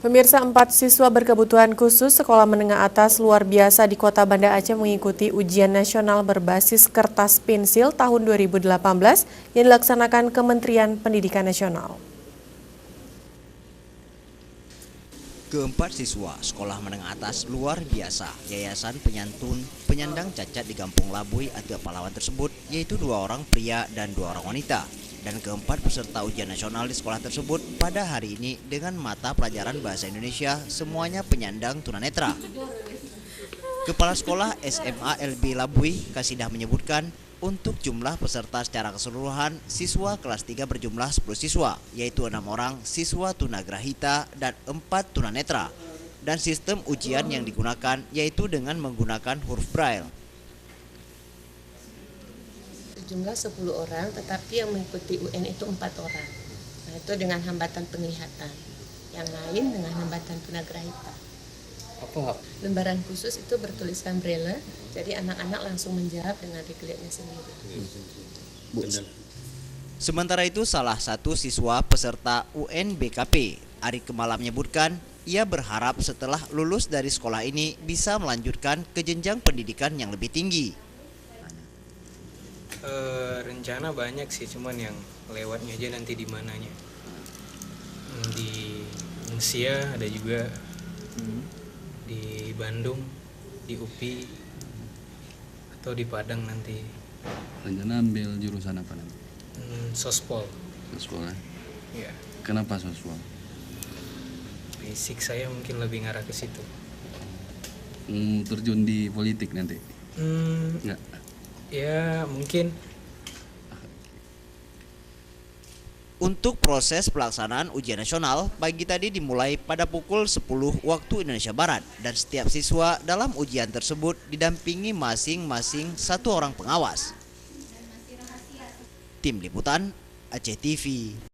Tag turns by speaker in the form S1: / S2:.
S1: Pemirsa, 4 siswa berkebutuhan khusus sekolah menengah atas luar biasa di Kota Banda Aceh mengikuti ujian nasional berbasis kertas pensil tahun 2018 yang dilaksanakan Kementerian Pendidikan Nasional.
S2: Keempat siswa sekolah menengah atas luar biasa Yayasan Penyandang Cacat di Kampung Labui atau Palawan tersebut, yaitu 2 orang pria dan 2 orang wanita. Dan keempat peserta ujian nasional di sekolah tersebut pada hari ini dengan mata pelajaran bahasa Indonesia semuanya penyandang tunanetra. Kepala Sekolah SMA LB Labui, Kasidah, menyebutkan untuk jumlah peserta secara keseluruhan siswa kelas 3 berjumlah 10 siswa, yaitu 6 orang siswa tunagrahita dan 4 tunanetra. Dan sistem ujian yang digunakan yaitu dengan menggunakan huruf braille.
S3: Jumlah 10 orang, tetapi yang mengikuti UN itu 4 orang. Nah, itu dengan hambatan penglihatan. Yang lain dengan hambatan tunagrahita.
S4: Apa?
S3: Lembaran khusus itu bertuliskan braille, jadi anak-anak langsung menjawab dengan diklihatnya sendiri.
S2: Sementara itu, salah satu siswa peserta UNBKP, Ari Kemala, menyebutkan ia berharap setelah lulus dari sekolah ini bisa melanjutkan ke jenjang pendidikan yang lebih tinggi.
S4: Rencana banyak sih, cuman yang lewatnya aja nanti di mananya. Di Indonesia ada juga, di Bandung, di UPI, atau di Padang nanti.
S5: Rencana ambil jurusan apa nanti?
S4: Sospol.
S5: Sospol ya?
S4: Ya,
S5: Kenapa sospol?
S4: basic saya mungkin lebih ngarah ke situ.
S5: Terjun di politik nanti? Enggak?
S4: Ya mungkin.
S2: Untuk proses pelaksanaan ujian nasional, pagi tadi dimulai pada pukul 10 waktu Indonesia Barat, dan setiap siswa dalam ujian tersebut didampingi masing-masing 1 orang pengawas. Tim Liputan Aceh TV.